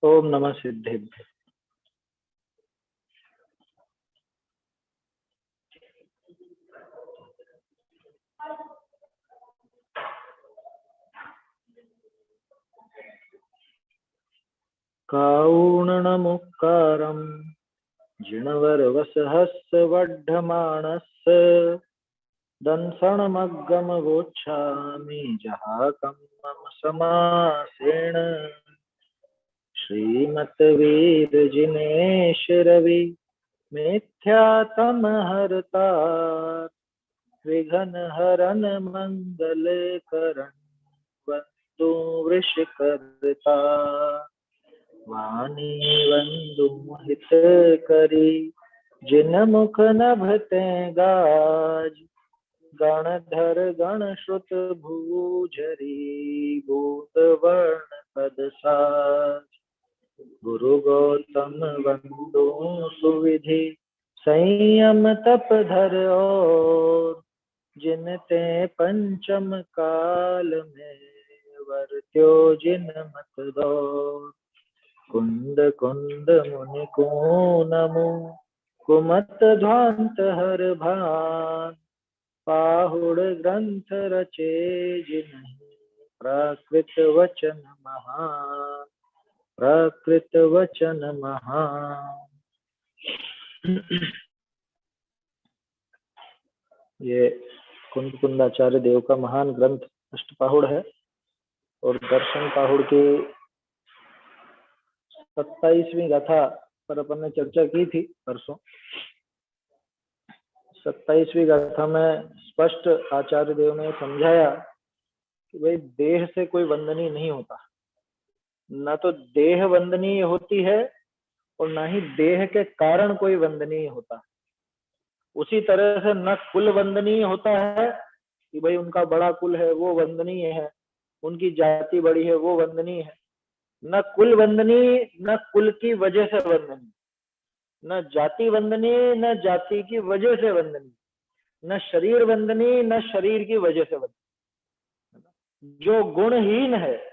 ओम नमः सिद्धेभ्य। काउणनमुक्कारं जिणवरवसहस्रवर्धमानस्य दंसनमग्गमगोच्छामि जहाकं मम समासेन। श्रीमद्वीरजिनेश रवि मिथ्यातमहर्ता विघ्नहरन मंगलकरण वंदो वृषकर्ता। वाणी वंदो हितकरी जिन मुख नभते गाज। गणधर गणश्रुत भूझरी भूत वर्ण पद साज। गुरु गौतम वंदो सुविधि संयम तप धर और जिनते पंचम काल में वर्त्यो जिन मत दौर। कुंद कुंद मुनि को नमो कुमत ध्वांत हर भान। पाहुड़ ग्रंथ रचे जिन्हि प्राकृत वचन महान। प्राकृत वचन महान। ये कुंद कुंदाचार्य देव का महान ग्रंथ अष्टपाहुड़ है और दर्शन पाहुड़ की 27वीं गाथा पर अपन ने चर्चा की थी परसों। 27वीं गाथा में स्पष्ट आचार्य देव ने समझाया कि भाई देह से कोई वंदनीय नहीं होता, ना तो देह वंदनीय होती है और ना ही देह के कारण कोई वंदनीय होता। उसी तरह से न कुल वंदनीय होता है कि भाई उनका बड़ा कुल है वो वंदनीय है, उनकी जाति बड़ी है वो वंदनीय है। न कुल वंदनीय, न कुल की वजह से वंदनीय, न जाति वंदनीय, न जाति की वजह से वंदनीय, न शरीर वंदनीय, न शरीर की वजह से वंदनीय। जो गुणहीन है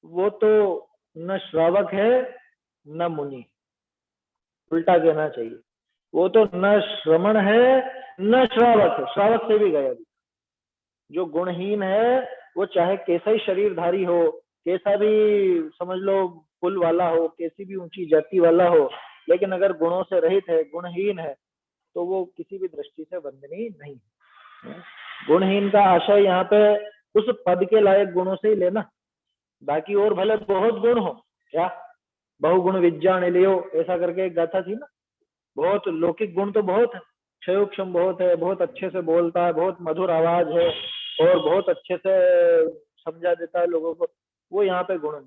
वो तो न श्रावक है न मुनि, उल्टा कहना चाहिए। वो तो न श्रमण है न श्रावक है, श्रावक से भी गया। जो गुणहीन है वो चाहे कैसा ही शरीरधारी हो, कैसा भी समझ लो कुल वाला हो, कैसी भी ऊंची जाति वाला हो, लेकिन अगर गुणों से रहित है, गुणहीन है, तो वो किसी भी दृष्टि से वंदनीय नहीं है। गुणहीन का आशय यहाँ पे उस पद के लायक गुणों से ही लेना, बाकी और भले बहुत गुण हो, क्या बहुगुण विज्ञान लियो ऐसा करके एक गाथा थी ना। बहुत लौकिक गुण तो बहुत है, क्षयोक्षम बहुत है, बहुत अच्छे से बोलता है, बहुत मधुर आवाज है और बहुत अच्छे से समझा देता है लोगों को, वो यहाँ पे गुण नहीं।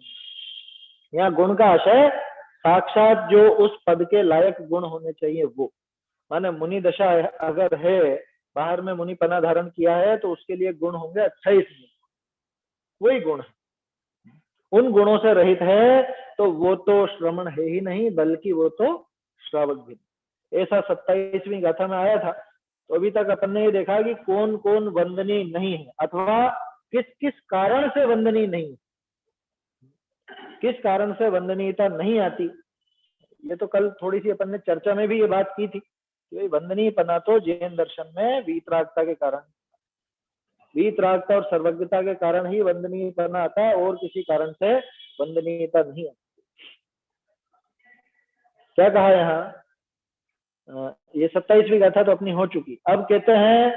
यहाँ गुण का आशय साक्षात जो उस पद के लायक गुण होने चाहिए वो, माने मुनि दशा अगर है, बाहर में मुनि पना धारण किया है, तो उसके लिए गुण होंगे 28 गुण, वही गुण है। उन गुणों से रहित है तो वो तो श्रमण है ही नहीं, बल्कि वो तो श्रावक भी। ऐसा 27वीं गाथा में आया था। तो अभी तक अपन ने ये देखा कि कौन कौन वंदनीय नहीं है, अथवा किस किस कारण से वंदनीय नहीं है, किस कारण से वंदनीयता नहीं आती। ये तो कल थोड़ी सी अपन ने चर्चा में भी ये बात की थी कि वंदनीय पना तो जैन दर्शन में वीतरागता के कारण, वीतरागता और सर्वज्ञता के कारण ही वंदनीय पना आता है, और किसी कारण से वंदनीयता नहीं आती। क्या कहा यहाँ, ये 27वीं गाथा तो अपनी हो चुकी। अब कहते हैं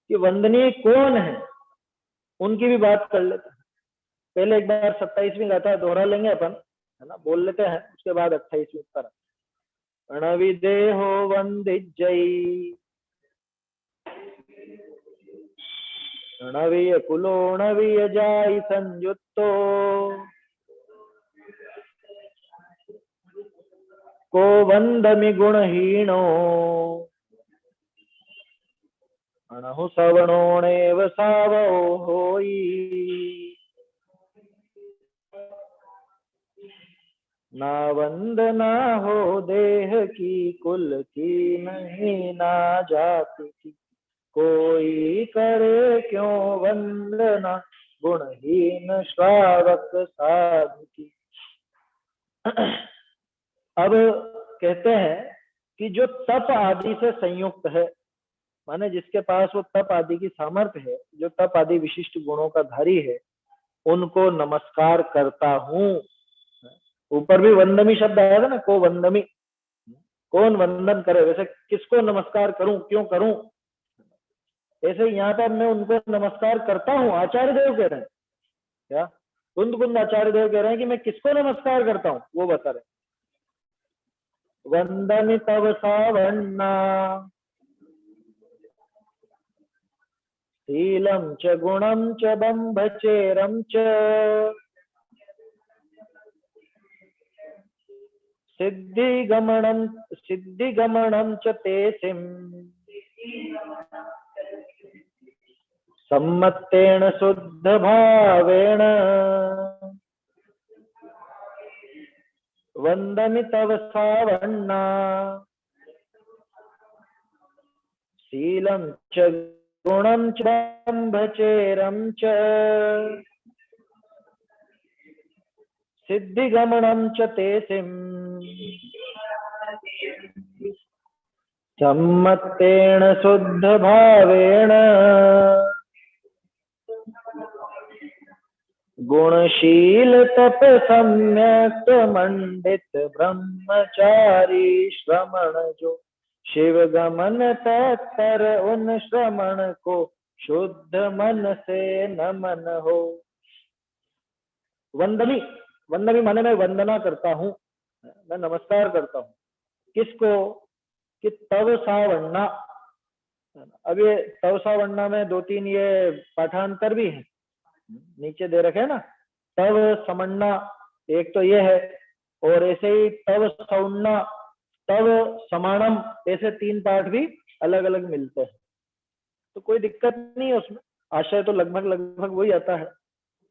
कि वंदनीय कौन है, उनकी भी बात कर लेते हैं। पहले एक बार 27वीं गाथा दोहरा लेंगे अपन, है ना, बोल लेते हैं, उसके बाद 28वीं पर। अणविदेहो वंदिजयी अणवीय कुलोणवीय जाई संयुक्तो को वंदमि गुणहीनो अणहु सवणोणेव सावो होई। ना वंदना हो देह की, कुल की नहीं ना जाति की, कोई करे क्यों वंदना गुणहीन श्रावक साधु की। अब कहते हैं कि जो तप आदि से संयुक्त है, माने जिसके पास वो तप आदि की सामर्थ्य है, जो तप आदि विशिष्ट गुणों का धारी है, उनको नमस्कार करता हूँ। ऊपर भी वंदमी शब्द आया था ना, को वंदमी, कौन वंदन करे, वैसे किसको नमस्कार करूं, क्यों करूं, ऐसे यहाँ पर मैं उनको नमस्कार करता हूँ। आचार्य देव कह रहे हैं क्या, कुंद कुंद आचार्य देव कह रहे हैं कि मैं किसको नमस्कार करता हूँ, वो बता रहे। वंदनी तव सावन्ना शीलम च गुणम च बंभचेरम च सिद्धिगमनम च तेसिम सम्मत्तेन शुद्ध भावेन वंदनि तव सावन्ना शीलम च गुणम च बंभचेरम च सिद्धिगमनम च तेसिम सम्मत्तेन शुद्ध भावेन गुणशील तप सम्यक मंडित ब्रह्मचारी श्रमण जो शिव गमन तत्पर उन श्रमण को शुद्ध मन से नमन हो। वंदनी, वंदनी माने मैं वंदना करता हूँ, मैं नमस्कार करता हूँ। किसको, कि तव सावन्ना। अब ये तव सावन्ना में दो तीन ये पाठांतर भी है, नीचे दे रखे है ना, तव समन्ना एक तो ये है, और ऐसे ही तव सौन्ना, तव समानम, ऐसे तीन पाठ भी अलग अलग मिलते हैं, तो कोई दिक्कत नहीं है उसमें, आशय तो लगभग लगभग वही आता है।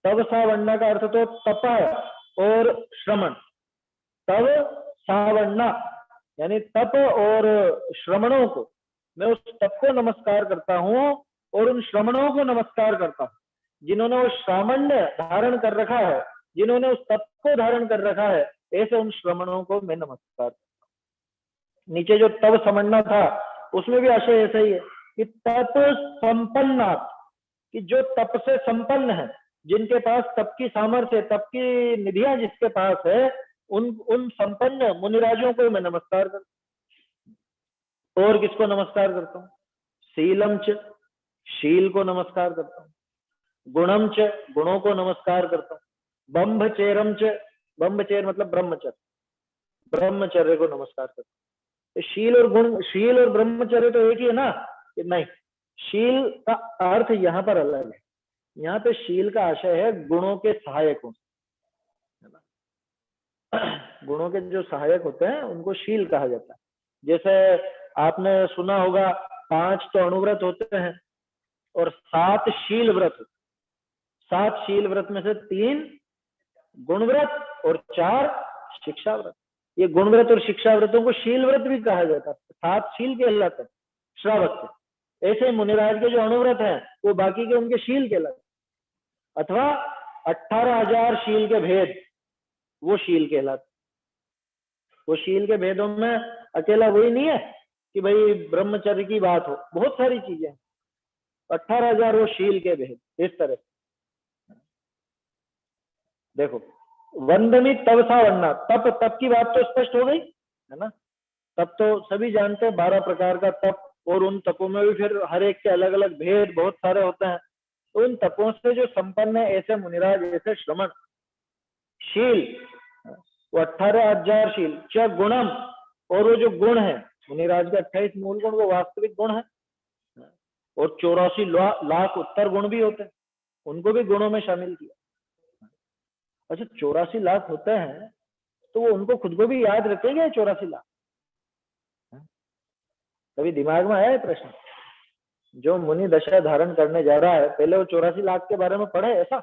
तव सावन्ना का अर्थ तो तप और श्रमण, तव सावन्ना यानी तप और श्रमणों को, मैं उस तप को नमस्कार करता हूँ और उन श्रमणों को नमस्कार करता हूँ, जिन्होंने वो श्रामण्य धारण कर रखा है, जिन्होंने उस तप को धारण कर रखा है, ऐसे उन श्रमणों को मैं नमस्कार करता हूँ। नीचे जो तव समन्ना था उसमें भी आशय ऐसा ही है कि तप संपन्नात्, कि जो तप से संपन्न है, जिनके पास तप की सामर्थ्य, तप की निधियां जिसके पास है, उन संपन्न मुनिराजों को मैं नमस्कार करता हूँ। और किसको नमस्कार करता हूँ, शीलम च, शील को नमस्कार करता हूँ, गुणम च, गुणों को नमस्कार करता हूँ, बंभचेरम च, बंभचेर मतलब ब्रह्मचर्य, ब्रह्मचर्य को नमस्कार करता हूँ। शील और गुण, शील और ब्रह्मचर्य तो एक ही है ना, कि नहीं, शील का अर्थ यहाँ पर अलग है। यहाँ पे शील का आशय है गुणों के सहायकों, गुणों के जो सहायक होते हैं उनको शील कहा जाता है। जैसे आपने सुना होगा 5 तो अणुव्रत होते हैं और 7 शील व्रत, 7 शील व्रत में से 3 गुणव्रत और 4 शिक्षा व्रत। ये गुणव्रत और शिक्षा व्रतों को शील व्रत भी कहा जाता है, 7 शील कहलाते हैं श्रावक के। ऐसे मुनिराज के जो अणुव्रत हैं वो बाकी के उनके शील कहलाते, अथवा 18,000 शील के भेद, वो शील कहलाते। वो शील के भेदों में अकेला वही नहीं है कि भाई ब्रह्मचर्य की बात हो, बहुत सारी चीजें, 18,000 वो शील के भेद। इस तरह देखो, वंदनी तव सावन्ना, तप, तप की बात तो स्पष्ट हो गई है ना। तप तो सभी जानते हैं, 12 प्रकार का तप, और उन तपों में भी फिर हर एक के अलग अलग भेद बहुत सारे होते हैं। तो उन तपों से जो संपन्न है ऐसे मुनिराज, ऐसे श्रमण, शील वो 18,000 शील, च गुणम, और वो जो गुण है मुनिराज के 28 मूल गुण वो वास्तविक गुण है, और 84 लाख उत्तर गुण भी होते हैं, उनको भी गुणों में शामिल किया। अच्छा, 84 लाख होते हैं तो वो उनको खुद को भी याद रखेंगे 84 लाख? कभी दिमाग में आया है प्रश्न? जो मुनि दशा धारण करने जा रहा है पहले वो 84 लाख के बारे में पढ़े ऐसा?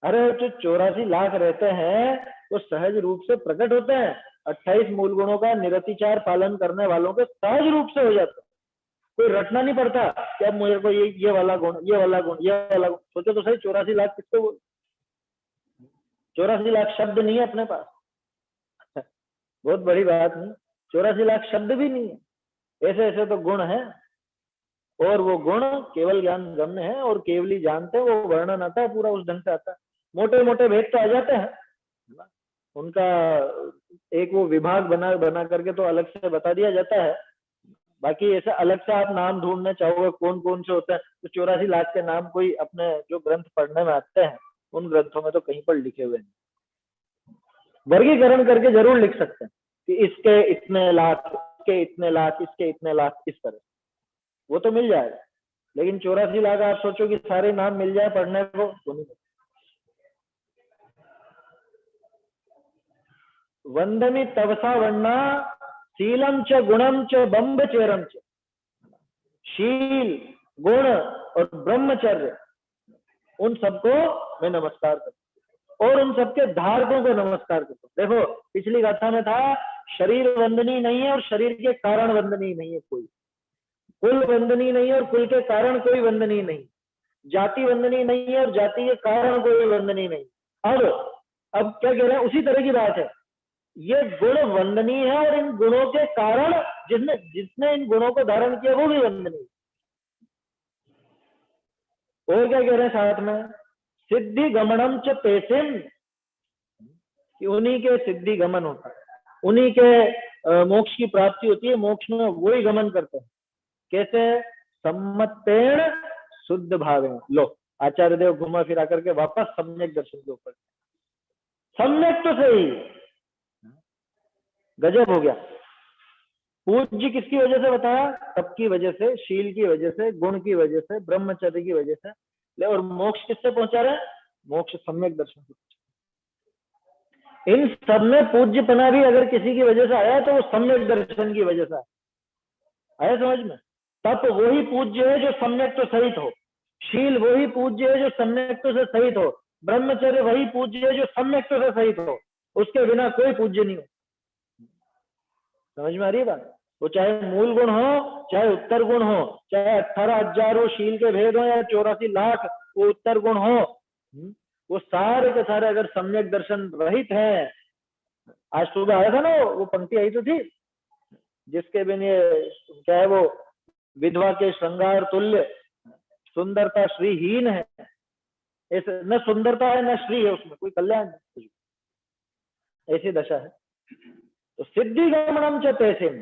अरे जो 84 लाख रहते हैं वो सहज रूप से प्रकट होते हैं, 28 मूल गुणों का निरतिचार पालन करने वालों के सहज रूप से हो जाता है। कोई रटना नहीं पड़ता कि अब मुझे को ये वाला गुण, ये वाला गुण, ये वाला गुण। सोचो तो सही, 84 लाख किसको बोल, 84 लाख शब्द नहीं है अपने पास, बहुत बड़ी बात नहीं, 84 लाख शब्द भी नहीं है, ऐसे ऐसे तो गुण है, और वो गुण केवल ज्ञान गम्य है, और केवली जानते हैं, वो वर्णन आता है पूरा उस ढंग से आता है, मोटे मोटे भेद तो आ जाते हैं, उनका एक वो विभाग बना बना करके तो अलग से बता दिया जाता है, बाकी ऐसे अलग से आप नाम ढूंढने चाहोगे कौन कौन से होते हैं, तो 84 लाख के नाम कोई अपने जो ग्रंथ पढ़ने में आते हैं उन ग्रंथों में तो कहीं पर लिखे हुए नहीं, वर्गीकरण करके जरूर लिख सकते हैं कि इसके इतने लाख, इसके इतने लाख, इसके इतने लाख, इस तरह वो तो मिल जाएगा, लेकिन 84 लाख आप सोचो कि सारे नाम मिल जाए पढ़ने को तो नहीं। वंदमी तवसा वर्णा शीलम च गुणम च बम्ब चेरम च, शील, गुण और ब्रह्मचर्य, उन सबको मैं नमस्कार करता हूँ और उन सबके धारकों को नमस्कार करता हूँ। देखो पिछली गाथा में था शरीर वंदनीय नहीं है और शरीर के कारण वंदनीय नहीं है कोई, कुल वंदनीय नहीं है और कुल के कारण कोई वंदनीय नहीं, जाति वंदनीय नहीं है और जाति के कारण कोई वंदनीय नहीं। अब क्या कह रहे हैं, उसी तरह की बात है, ये गुण वंदनीय है और इन गुणों के कारण जिसने जिसने इन गुणों को धारण किया वो भी वंदनीय। और क्या कह रहे हैं साथ में, सिद्धि गमनम च तेसिम, कि उन्हीं के सिद्धि गमन होता है, उन्हीं के मोक्ष की प्राप्ति होती है, मोक्ष में वही गमन करते हैं। कैसे, सम्मतेण शुद्ध भावेन। लो आचार्य देव घुमा फिरा करके वापस सम्यक दर्शन के ऊपर, सम्यक तो सही, गजब हो गया। पूज्य किसकी वजह से बताया, तप की वजह से, शील की वजह से, गुण की वजह से, ब्रह्मचर्य की वजह से, और मोक्ष किससे पहुंचा रहे हैं, मोक्ष सम्यक दर्शन से। इन सब में पूज्यपना भी अगर किसी की वजह से आया तो वो सम्यक दर्शन की वजह से आया, समझ में। तप वही पूज्य है जो सम्यक तो सहित हो, शील वही पूज्य है जो सम्यक तो से सहित हो, ब्रह्मचर्य वही पूज्य है जो सम्यक तो से सहित हो, उसके बिना कोई पूज्य नहीं हो। समझ में आ रही है बात। वो चाहे मूल गुण हो, चाहे उत्तर गुण हो, चाहे 18,000 शील के भेद हो या 84 लाख वो उत्तर गुण हो, वो सारे के सारे अगर सम्यक दर्शन रहित है। आज सुबह आया था ना वो पंक्ति आई तो थी, जिसके बिन ये क्या है, वो विधवा के श्रृंगार तुल्य सुंदरता श्रीहीन है, ऐसे न सुंदरता है न श्री है, उसमें कोई कल्याण नहीं, ऐसी दशा है। तो सिद्धि गमनम च तेसिम,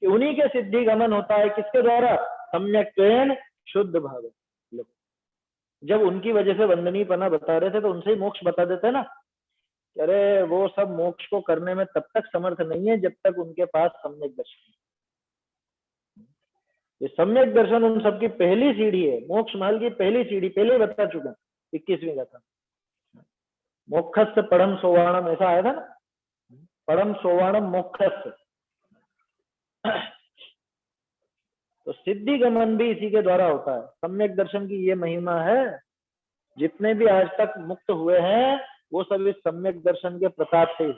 कि उन्हीं के सिद्धि गमन होता है, किसके द्वारा, सम्यक्त्वेन शुद्ध भाव। जब उनकी वजह से वंदनीयपना बता रहे थे तो उनसे ही मोक्ष बता देते ना, अरे वो सब मोक्ष को करने में तब तक समर्थ नहीं है जब तक उनके पास सम्यक दर्शन। ये सम्यक दर्शन उन सबकी पहली सीढ़ी है, मोक्ष महल की पहली सीढ़ी, पहले बता चुके हैं 21वीं गाथा। मोक्षस्य परम सोवाणम, ऐसा आया था ना, परम सोवाणम मोक्षस्य। तो सिद्धि गमन भी इसी के द्वारा होता है, सम्यक दर्शन की ये महिमा है। जितने भी आज तक मुक्त हुए हैं वो सब इस सम्यक दर्शन के प्रताप से ही।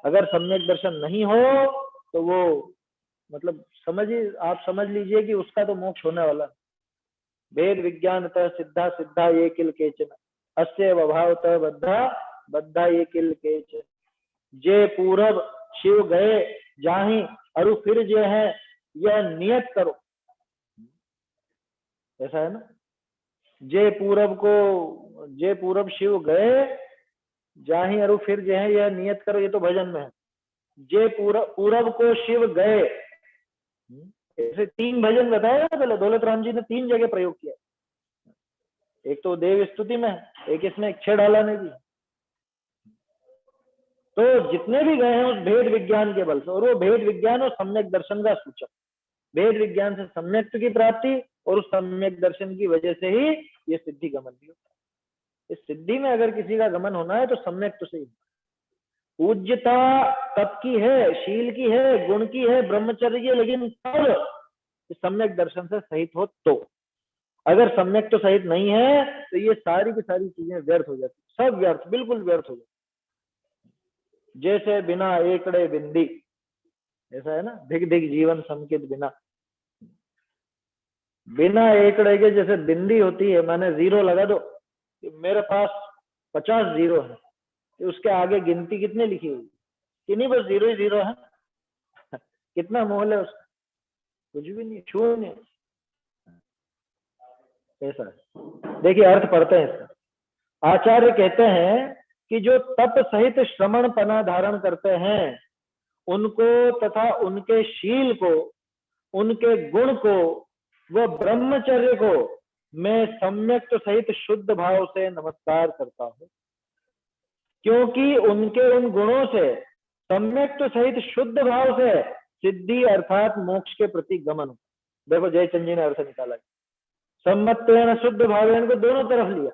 अगर सम्यक दर्शन नहीं हो तो वो मतलब समझिए, आप समझ लीजिए कि उसका तो मोक्ष होने वाला। वेद विज्ञानतः सिद्धा सिद्धा ये किल केचन, अस्य वभावतः बद्धा बद्धा ये किल केचन, जे पूरब शिव गए जाहि अरु फिर जे है यह नियत करो। ऐसा है ना, जे पूरब शिव गए जाहि अरु फिर जे है यह नियत करो, ये तो भजन में है। जे पूरब को शिव गए, ऐसे 3 भजन बताया ना पहले, दौलत राम जी ने 3 जगह प्रयोग किया, एक तो देव स्तुति में, एक इसमें 6 डाला ने भी। तो जितने भी गए हैं उस भेद विज्ञान के बल से, और वो भेद विज्ञान और सम्यक दर्शन का सूचक, भेद विज्ञान से सम्यक की प्राप्ति और उस सम्यक दर्शन की वजह से ही ये सिद्धि गमन भी होता है। इस सिद्धि में अगर किसी का गमन होना है तो सम्यक तो सही, पूज्यता तप की है, शील की है, गुण की है, ब्रह्मचर्य की है, लेकिन तब सम्यक दर्शन से सहित हो। तो अगर सम्यक तो सहित नहीं है तो ये सारी की सारी चीजें व्यर्थ हो जाती, सब व्यर्थ, बिल्कुल व्यर्थ हो जाती। जैसे बिना एकड़े बिंदी, ऐसा है ना, धिक धिक जीवन समकित बिना, बिना एकड़े के जैसे बिंदी होती है, माने 0 लगा दो, मेरे पास 50 0 है, कि उसके आगे गिनती कितने लिखी हुई कि नहीं, बस 0 ही 0 है। कितना मोल है उसका? कुछ भी नहीं, शून्य। ऐसा है। देखिए अर्थ पढ़ते हैं इसका। आचार्य कहते हैं कि जो तप सहित श्रमण पना धारण करते हैं उनको तथा उनके शील को, उनके गुण को, व ब्रह्मचर्य को मैं सम्यक सहित शुद्ध भाव से नमस्कार करता हूँ, क्योंकि उनके उन गुणों से सम्यक सहित शुद्ध भाव से सिद्धि अर्थात मोक्ष के प्रति गमन। देखो जयचंद जी ने अर्थ निकाला, सम्मत्तेन शुद्ध भावेन को दोनों तरफ लिया।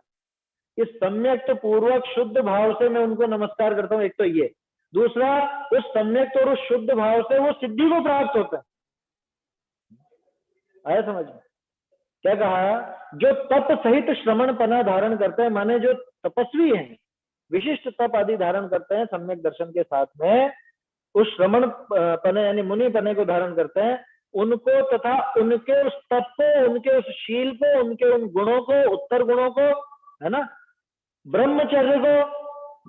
इस सम्यक पूर्वक शुद्ध भाव से मैं उनको नमस्कार करता हूँ, एक तो ये, दूसरा उस सम्यक और उस शुद्ध भाव से वो सिद्धि को प्राप्त होता है। आया समझ में? क्या कहा? जो तप सहित श्रमण पना धारण करते हैं, माने जो तपस्वी हैं, विशिष्ट तप आदि धारण करते हैं सम्यक दर्शन के साथ में, उस श्रमण पने यानी मुनि पने को धारण करते हैं, उनको तथा उनके उस तप को, उनके उस शील को, उनके उन गुणों को, उत्तर गुणों को, है ना, ब्रह्मचर्य को,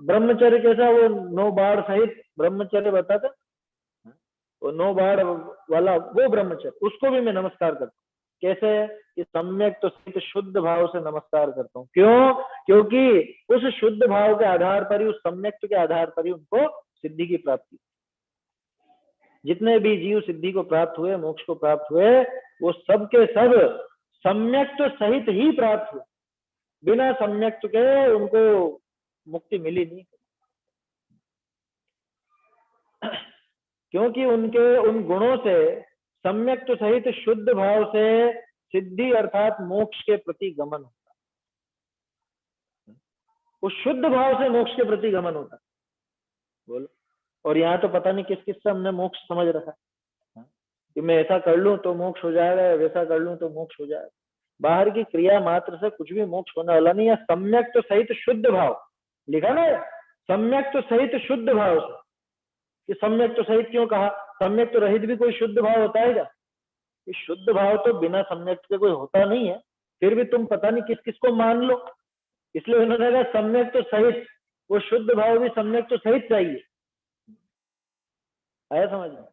ब्रह्मचर्य कैसा, वो 9 बाढ़ सहित ब्रह्मचर्य बताता, वो 9 बाढ़ वाला वो ब्रह्मचर्य, उसको भी मैं नमस्कार करता हूँ। कैसे? कि सम्यक तो सिद्ध शुद्ध भाव से नमस्कार करता हूँ। क्यों? क्योंकि उस शुद्ध भाव के आधार पर ही, उस सम्यक के आधार पर ही उनको सिद्धि की प्राप्ति। जितने भी जीव सिद्धि को प्राप्त हुए, मोक्ष को प्राप्त हुए, वो सब के सब सम्यक सहित ही प्राप्त हुए। बिना सम्यक के उनको मुक्ति मिली नहीं, क्योंकि उनके उन गुणों से सम्यक सहित शुद्ध भाव से सिद्धि अर्थात मोक्ष के प्रति गमन होता है। उस शुद्ध भाव से मोक्ष के प्रति गमन होता है। बोलो। और यहाँ तो पता नहीं किस किस से हमने मोक्ष समझ रखा है कि मैं ऐसा कर लूं तो मोक्ष हो जाएगा, वैसा कर लूं तो मोक्ष हो जाएगा। बाहर की क्रिया मात्र से कुछ भी मोक्ष होने वाला नहीं है। सम्यक तो सहित शुद्ध भाव लिखा ना, सम्यक तो सहित शुद्ध भाव से। कि सम्यक तो सहित क्यों कहा? सम्यक तो रहित भी कोई शुद्ध भाव होता है क्या? कि शुद्ध भाव तो बिना सम्यक के कोई होता नहीं है। फिर भी तुम पता नहीं किस किस को मान लो, इसलिए उन्होंने कहा सम्यक तो सहित, वो शुद्ध भाव भी सम्यक तो सहित चाहिए। आया समझ में?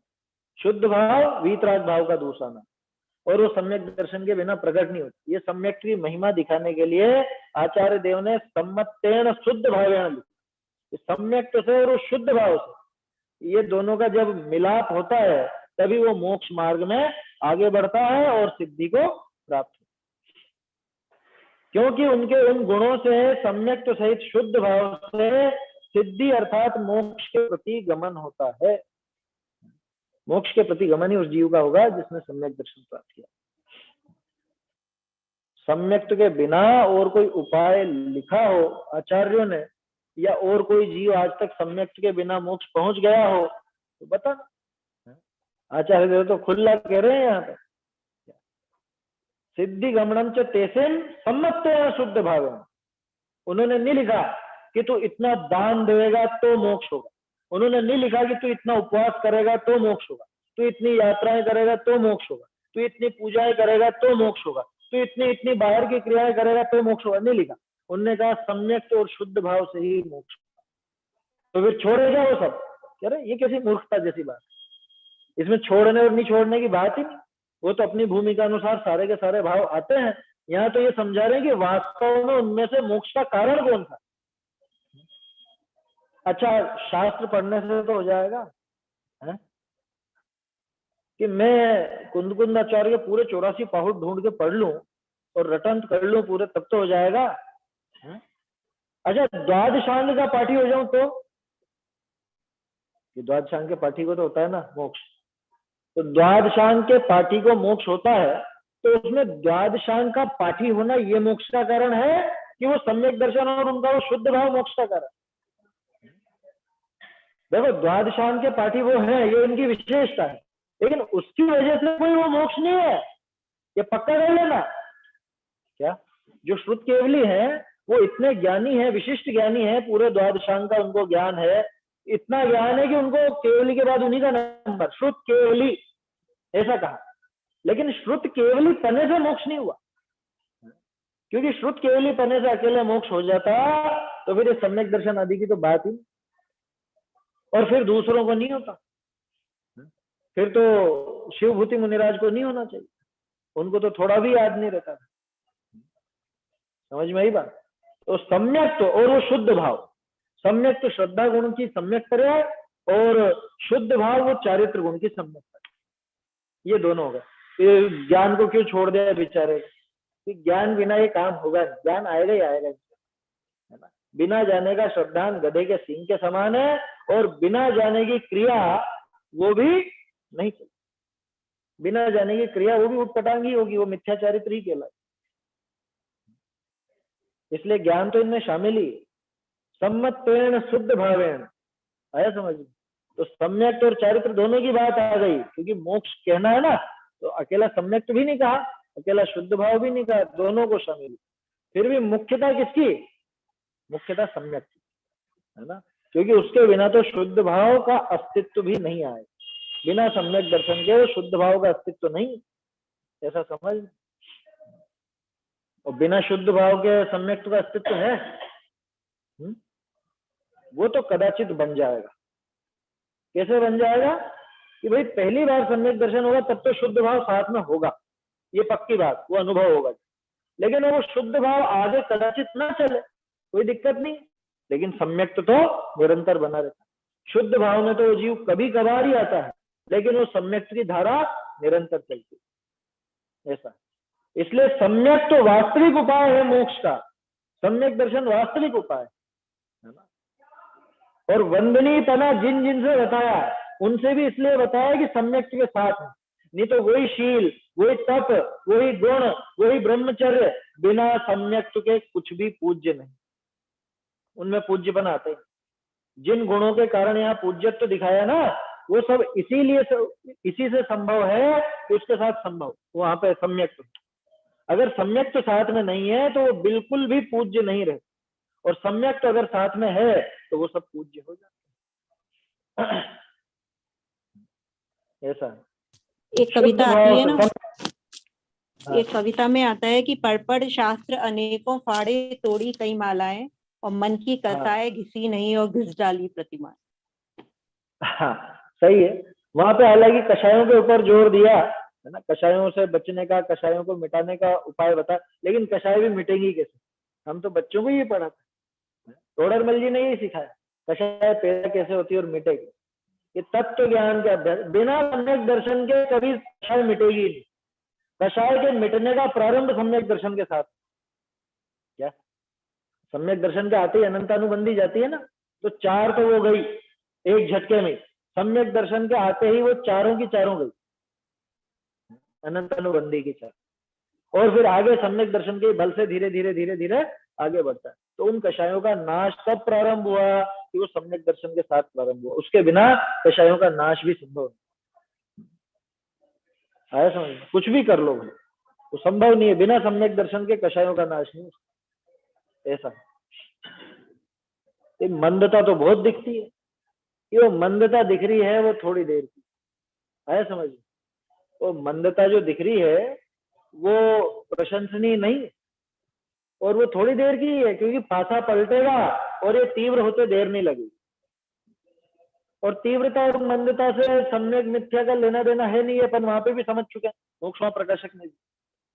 शुद्ध भाव वीतराग भाव का दूसरा नाम, और वो सम्यक दर्शन के बिना प्रकट नहीं होती। ये सम्यक की महिमा दिखाने के लिए आचार्य देव ने सम्मत्तेन शुद्ध भावेन, सम्यक से और शुद्ध भाव से, ये दोनों का जब मिलाप होता है तभी वो मोक्ष मार्ग में आगे बढ़ता है और सिद्धि को प्राप्त होता है। क्योंकि उनके उन गुणों से सम्यक सहित शुद्ध भाव से सिद्धि अर्थात मोक्ष के प्रति गमन होता है। मोक्ष के प्रति गमन ही उस जीव का होगा जिसने सम्यक दर्शन प्राप्त किया। सम्यक के बिना और कोई उपाय लिखा हो आचार्यों ने, या और कोई जीव आज तक सम्यक के बिना मोक्ष पहुंच गया हो तो बता। आचार्य देव तो खुला कह रहे हैं यहाँ पे, सिद्धि गमनम च तेसेन सम्मत्तेन शुद्ध भावेन। उन्होंने नहीं लिखा कि तू इतना दान देगा तो मोक्ष होगा, उन्होंने नहीं लिखा कि तू इतना उपवास करेगा तो मोक्ष होगा, तू इतनी यात्राएं करेगा तो मोक्ष होगा, तू इतनी पूजाएं करेगा तो मोक्ष होगा, तू इतनी इतनी बाहर की क्रियाएं करेगा तो मोक्ष होगा। नहीं लिखा। उनने कहा सम्यक और शुद्ध भाव से ही मोक्ष। तो फिर छोड़ेगा वो सब? कह रहे ये कैसी मूर्खता जैसी बात, इसमें छोड़ने और नहीं छोड़ने की बात ही नहीं। वो तो अपनी भूमिका अनुसार सारे के सारे भाव आते हैं। यहाँ तो ये समझा रहे हैं कि वास्तव में उनमें से मोक्ष का कारण कौन था। अच्छा, शास्त्र पढ़ने से तो हो जाएगा है? कि मैं कुंद आचार्य के पूरे 84 पाहुट ढूंढ के पढ़ लूं और रटन कर लूं पूरे, तब तो हो जाएगा है? अच्छा, द्वादशांग का पाठी हो जाऊं तो? द्वादशांग के पाठी को तो होता है ना मोक्ष। तो द्वादशांग के पाठी को मोक्ष होता है, तो उसमें द्वादशांग का पाठी होना ये मोक्ष का कारण है कि वो सम्यक दर्शन और उनका वो शुद्ध भाव मोक्ष का कारण? देखो, द्वादशांग के पाठी वो है, ये उनकी विशेषता है, लेकिन उसकी वजह से कोई वो मोक्ष नहीं है, ये पक्का कर लेना। क्या? जो श्रुत केवली है वो इतने ज्ञानी है, विशिष्ट ज्ञानी है, पूरे द्वादशांग का उनको ज्ञान है, इतना ज्ञान है कि उनको केवली के बाद उन्हीं का नंबर, श्रुत केवली ऐसा कहा। लेकिन श्रुत केवली पने से मोक्ष नहीं हुआ, क्योंकि श्रुत केवली पने से अकेले मोक्ष हो जाता तो फिर ये सम्यक दर्शन आदि की तो बात ही नहीं। और फिर दूसरों को नहीं होता, फिर तो शिवभूति मुनिराज को नहीं होना चाहिए, उनको तो थोड़ा भी याद नहीं रहता था। समझ में आई बात? तो सम्यक तो, और वो शुद्ध भाव, सम्यक तो श्रद्धा गुण की सम्यक करे, और शुद्ध भाव वो चारित्र गुण की सम्यक करे। ये दोनों हो गए। ये ज्ञान को क्यों छोड़ दिया बेचारे कि ज्ञान बिना ये काम होगा नहीं, ज्ञान आएगा ही आएगा, है ना। बिना जाने का श्रद्धान गधे के सींग के समान है, और बिना जाने की क्रिया वो भी नहीं चलती। बिना जाने की क्रिया वो भी उटपटांगी होगी, वो मिथ्याचारित्र ही कहलाए। इसलिए ज्ञान तो इनमें शामिल ही है। सम्मतेन शुद्ध भावेन, आया समझ में? तो सम्यक और चारित्र दोनों की बात आ गई, क्योंकि मोक्ष कहना है ना, तो अकेला सम्यक भी नहीं कहा, अकेला शुद्ध भाव भी नहीं कहा, दोनों को शामिल। फिर भी मुख्यता किसकी? मुख्यता सम्यक की, है ना, क्योंकि उसके बिना तो शुद्ध भाव का अस्तित्व भी नहीं आए। बिना सम्यक दर्शन के शुद्ध भाव का अस्तित्व नहीं, ऐसा समझ। और बिना शुद्ध भाव के सम्यक का अस्तित्व है? वो तो कदाचित बन जाएगा। कैसे बन जाएगा? कि भाई पहली बार सम्यक दर्शन होगा तब तो शुद्ध भाव साथ में होगा, ये पक्की बात, वो अनुभव होगा। लेकिन वो शुद्ध भाव आगे कदाचित ना चले, कोई दिक्कत नहीं, लेकिन सम्यक तो निरंतर बना रहता है। शुद्ध भाव में तो जीव कभी कभार ही आता है, लेकिन वो सम्यक की धारा निरंतर चलती है, ऐसा। इसलिए सम्यक तो वास्तविक उपाय है मोक्ष का, सम्यक दर्शन वास्तविक उपाय है ना। और वंदनीय तना जिन जिन से बताया, उनसे भी इसलिए बताया कि सम्यक के साथ है, नहीं तो वही शील, वही तप, वही गुण, वही ब्रह्मचर्य, बिना सम्यक के कुछ भी पूज्य नहीं, उनमें पूज्य बनाते हैं। जिन गुणों के कारण यहाँ पूज्यत्व दिखाया ना, वो सब इसीलिए इसी से संभव है कि उसके साथ संभव वहां पे सम्यक। अगर सम्यक तो साथ में नहीं है तो वो बिल्कुल भी पूज्य नहीं रहे, और सम्यक तो अगर साथ में है तो वो सब पूज्य हो जाते हैं। ऐसा एक कविता आती है ना, एक कविता में आता है कि पढ़ शास्त्र अनेकों फाड़े, तोड़ी कई मालाएं, और मन की कसाए घिसी नहीं और घिस डाली प्रतिमा। हाँ सही है। वहां पे हालांकि कषायों के ऊपर जोर दिया है ना, कषायों से बचने का, कषायों को मिटाने का उपाय बता, लेकिन कषाय भी मिटेंगी कैसे? हम तो बच्चों को ये पढ़ाते, तोड़रमल जी ने ये सिखाया कषाय पैदा कैसे होती है और मिटेगी। ये तत्व ज्ञान के अभ्यास, बिना सम्यक दर्शन के कभी कषाय मिटेगी नहीं। कषाय के मिटने का प्रारंभ सम्यक दर्शन के साथ। क्या सम्यक दर्शन के आते ही अनंतानुबंधी जाती है ना, तो चार तो वो गई एक झटके में, सम्यक दर्शन के आते ही वो चारों की चारों गई, अनंतानुबंधी की चार, और फिर आगे सम्यक दर्शन के बल से धीरे धीरे धीरे धीरे आगे बढ़ता है। तो उन कषायों का नाश तब प्रारंभ हुआ कि वो सम्यक दर्शन के साथ प्रारंभ हुआ, उसके बिना कषायों का नाश भी संभव नहीं। आया समझ? कुछ भी कर लो भाई, तो संभव नहीं है, बिना सम्यक दर्शन के कषायों का नाश नहीं, ऐसा। मंदता तो बहुत दिखती है, कि वो मंदता दिख रही है वो थोड़ी देर की। आया समझ? वो मंदता जो दिख रही है वो प्रशंसनीय नहीं, और वो थोड़ी देर की है, क्योंकि पासा पलटेगा और ये तीव्र होते देर नहीं लगेगी। और तीव्रता और मंदता से सम्यक मिथ्या का लेना देना है नहीं, अपन वहां पे भी समझ चुके हैं, मोक्ष प्रकाशक ने।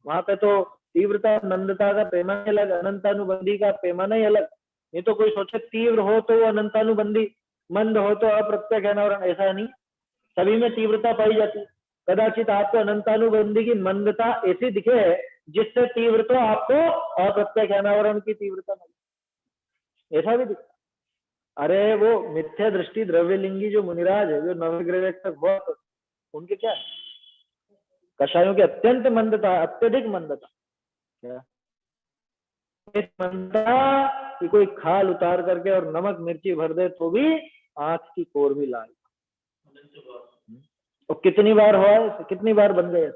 वहां पे तो तीव्रता मंदता का पैमाना अलग, अनंतानुबंधी का पैमाना ही अलग। नहीं तो कोई सोचे तीव्र हो तो अनंतानुबंधी, मंद हो तो अप्रत्यक्ष अनावरण, ऐसा नहीं, सभी में तीव्रता पाई जाती। कदाचित आपको अनंतानुबंधी की मंदता ऐसी दिखे जिससे तीव्र तो आपको अप्रत्यक्ष अनावरण की तीव्रता मिले, ऐसा भी दिखता। अरे वो मिथ्या दृष्टि द्रव्यलिंगी जो मुनिराज है, जो नवग्रह तक हुआ, उनके क्या है? कषायों की अत्यंत मंदता, अत्यधिक मंदता। क्या मंदता कि कोई खाल उतार करके और नमक मिर्ची भर दे तो भी आंख की कोर भी लाल। और कितनी बार हुआ है, कितनी बार बन गए?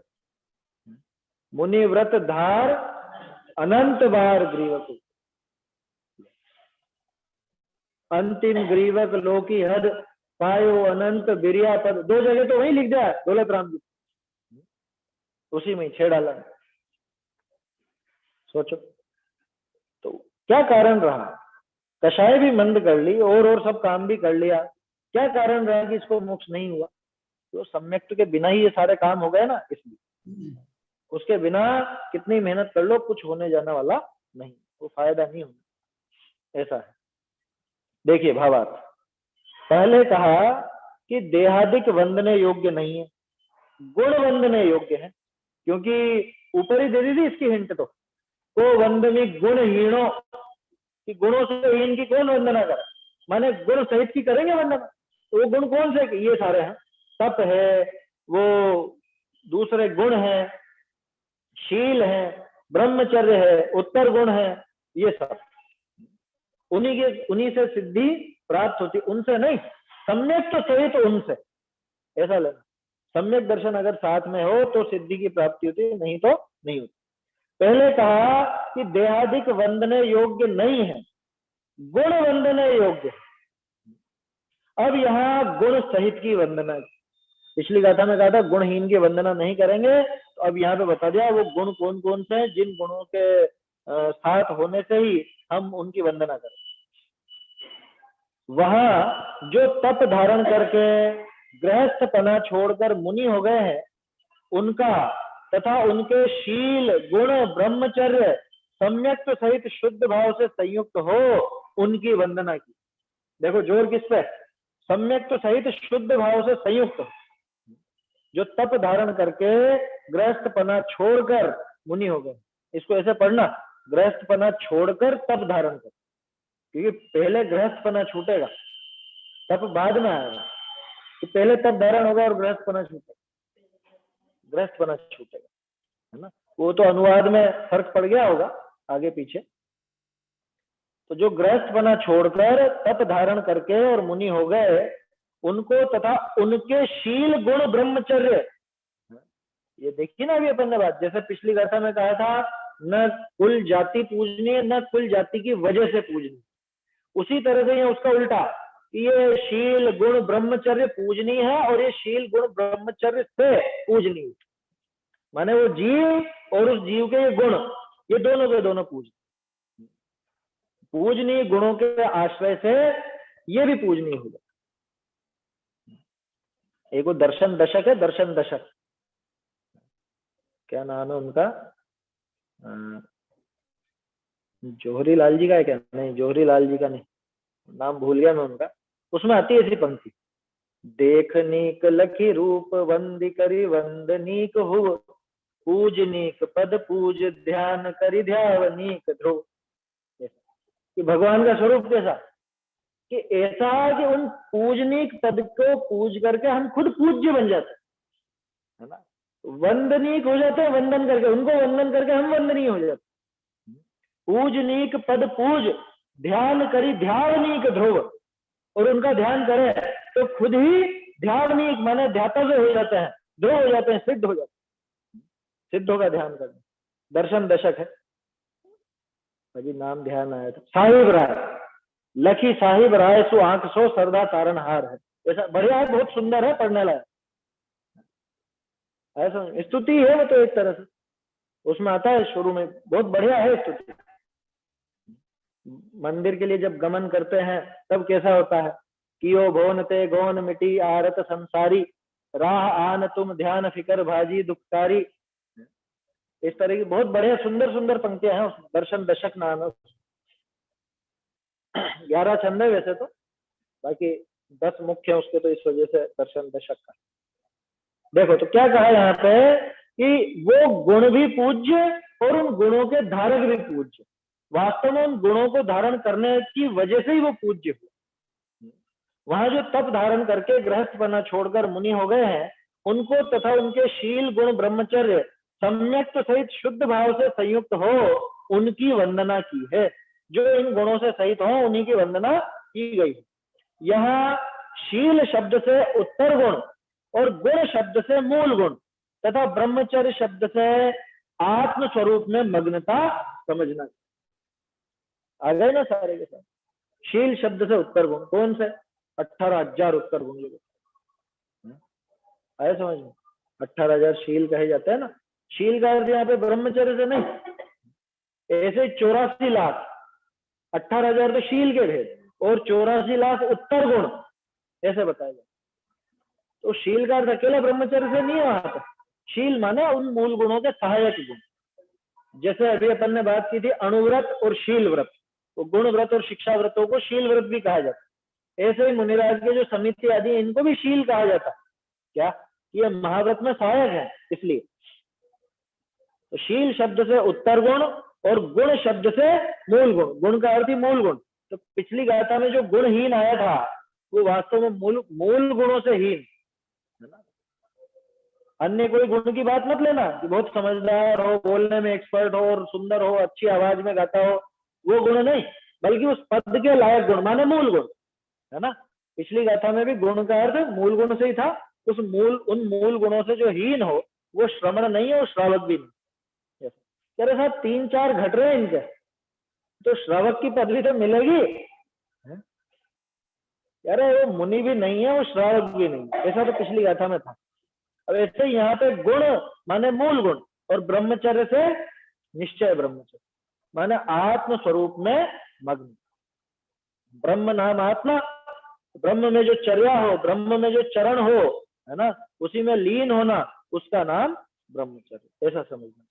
मुनि व्रत धार अनंत बार ग्रीवक, अंतिम ग्रीवक लोकी हद पायो अनंत बिरिया पद। दो जगह तो वही लिख दिया दौलत राम जी, उसी में छेड़ डाला। सोचो तो क्या कारण रहा? कषाय भी मंद कर ली और सब काम भी कर लिया, क्या कारण रहा कि इसको मोक्ष नहीं हुआ? तो सम्यक्त के बिना ही ये सारे काम हो गए ना, इसलिए उसके बिना कितनी मेहनत कर लो कुछ होने जाने वाला नहीं, वो फायदा नहीं होना, ऐसा है। देखिए भावार्थ, पहले कहा कि देहादिक वंदने योग्य नहीं है, गुण वंदने योग्य है, क्योंकि ऊपर ही दे दी थी इसकी हिंट तो वंदनी गुणहीणों, कि गुणों से हीन की कौन वंदना करे, माने गुण सहित की करेंगे वंदना। तो वो गुण कौन से? ये सारे हैं, तप है, वो दूसरे गुण है, शील है, ब्रह्मचर्य है, उत्तर गुण है, ये सब उन्हीं से सिद्धि प्राप्त होती, उनसे नहीं, सम्यक तो सहित उनसे, ऐसा लेना। सम्यक दर्शन अगर साथ में हो तो सिद्धि की प्राप्ति होती है, नहीं तो नहीं होती। पहले कहा कि देहादिक वंदने योग्य नहीं है, गुण वंदने योग्य। अब यहाँ गुण सहित की वंदना, पिछली गाथा में कहा था गुणहीन की वंदना नहीं करेंगे, तो अब यहाँ पे बता दिया वो गुण कौन कौन से हैं जिन गुणों के साथ होने से ही हम उनकी वंदना करें। वहां जो तप धारण करके गृहस्थपना छोड़कर मुनि हो गए हैं, उनका तथा उनके शील गुण ब्रह्मचर्य सम्यक सहित शुद्ध भाव से संयुक्त हो, उनकी वंदना की। देखो जोर किस पे? सम्यक सहित शुद्ध भाव से संयुक्त, जो तप धारण करके गृहस्थपना छोड़कर मुनि हो गए, इसको ऐसे पढ़ना, गृहस्थपना छोड़कर तप धारण कर, क्योंकि पहले गृहस्थपना छूटेगा, तप बाद में आएगा। तो पहले तप धारण होगा और गृहस्थपना छूटेगा, गृहस्थपना छूटेगा, है ना। वो तो अनुवाद में फर्क पड़ गया होगा आगे पीछे। तो जो गृहस्थपना छोड़कर तप धारण करके और मुनि हो गए, उनको तथा उनके शील गुण ब्रह्मचर्य, ये देखिए ना अभी अपन ने बात, जैसे पिछली गाथा में कहा था न कुल जाति पूजनीय न कुल जाति की वजह से पूजनीय, उसी तरह से ये उसका उल्टा, ये शील गुण ब्रह्मचर्य पूजनीय है और ये शील गुण ब्रह्मचर्य से पूजनीय, माने वो जीव और उस जीव के ये गुण, ये दोनों के दोनों पूजनीय गुणों के आश्रय से ये भी पूजनीय हो जाए। एक वो दर्शन दशक है, दर्शन दशक, क्या नाम है उनका, जौहरी लाल जी का है क्या? नहीं, जौहरी लाल जी का नहीं, नाम भूल गया मैं उनका। उसमें आती है ऐसी पंक्ति, देखनीक लखी रूप वंदी करी वंदनीक हो, पूजनीक पद पूज ध्यान करी ध्यावनीक ध्रुव। कि भगवान का स्वरूप कैसा, कि ऐसा कि उन पूजनीक पद को पूज करके हम खुद पूज्य बन जाते है ना, वंदनीक हो जाते हैं वंदन करके, उनको वंदन करके हम वंदनीय हो जाते। पूजनीक पद पूज ध्यान करी ध्यावनीक ध्रुव, और उनका ध्यान करे तो खुद ही ध्यावनीक माने ध्यातव्य हो जाते हैं, ध्रुव हो जाते हैं, सिद्ध हो जाते हैं। सिद्धों का ध्यान करना, दर्शन दशक है, अभी नाम ध्यान आया था, साहिब राय, लखी साहिब राय सो आंख सो सरदा तारण हार है, ऐसा बढ़िया है, बहुत सुंदर है, पढ़ने लायक, ऐसा स्तुति है वो तो एक तरह से, उसमें आता है शुरू में, बहुत बढ़िया है स्तुति। मंदिर के लिए जब गमन करते हैं तब कैसा होता है, कियो भोन ते गौन मिटी आरत संसारी, राह आन तुम ध्यान फिकर भाजी दुखकारी। इस तरह की बहुत बढ़िया सुंदर सुंदर पंक्तियां हैं उसमें, दर्शन दशक नाम है। 11 छंद है वैसे तो, बाकी 10 मुख्य है उसके, तो इस वजह से दर्शन दशक का। देखो तो क्या कहा यहाँ पे कि वो गुण भी पूज्य और उन गुणों के धारक भी पूज्य, वास्तव में उन गुणों को धारण करने की वजह से ही वो पूज्य हुए। वहां जो तप धारण करके गृहस्थपना छोड़कर मुनि हो गए हैं, उनको तथा उनके शील गुण ब्रह्मचर्य सम्यक सहित शुद्ध भाव से संयुक्त हो, उनकी वंदना की है। जो इन गुणों से सहित हो उन्हीं की वंदना की गई। यहाँ शील शब्द से उत्तर गुण और गुण शब्द से मूल गुण तथा ब्रह्मचर्य शब्द से आत्म स्वरूप में मग्नता समझना। आ गए ना सारे के साथ। शील शब्द से उत्तर गुण, कौन से? 18,000 उत्तर गुण आए समझ में? 18,000 शील कहे जाते हैं ना। शील का अर्थ यहाँ पे ब्रह्मचर्य से नहीं, ऐसे 84 लाख 18,000 तो शील के भेद और 84 लाख उत्तर गुण, ऐसे बताया जाए। तो शील का अर्थ अकेला ब्रह्मचर्य से नहीं है वहां पर। शील माने उन मूल गुणों के सहायक गुण। जैसे अभी अपन ने बात की थी अणुव्रत और शील व्रत, तो गुण व्रत और शिक्षा व्रतों को शील व्रत भी कहा जाता है। ऐसे ही मुनिराज के जो समिति आदि है, इनको भी शील कहा जाता है। क्या? ये महाव्रत में सहायक है इसलिए। तो शील शब्द से उत्तर गुण और गुण शब्द से मूल गुण। गुण का अर्थ ही मूल गुण। तो पिछली गाथा में जो गुणहीन आया था वो वास्तव में मूल गुणों से हीन है ना। अन्य कोई गुण की बात मत लेना कि बहुत समझदार हो, बोलने में एक्सपर्ट हो और सुंदर हो, अच्छी आवाज में गाता हो, वो गुण नहीं, बल्कि उस पद के लायक गुण माने मूल गुण है ना। पिछली गाथा में भी गुण का अर्थ मूल गुण से ही था। उन मूल गुणों से जो हीन हो वो श्रमण नहीं है, वो श्रावक भी नहीं। कह रहे साहब 3-4 घट रहे हैं इनके, तो श्रावक की पदवी तो मिलेगी। कह रहे वो मुनि भी नहीं है, वो श्रावक भी नहीं, ऐसा तो पिछली गाथा में था। अब ऐसे यहाँ पे गुण माने मूल गुण और ब्रह्मचर्य से निश्चय ब्रह्मचर्य माने आत्म स्वरूप में मग्न। ब्रह्म नाम आत्मा, ब्रह्म में जो चर्या हो, ब्रह्म में जो चरण हो, है ना, उसी में लीन होना, उसका नाम ब्रह्मचर्य, ऐसा समझना।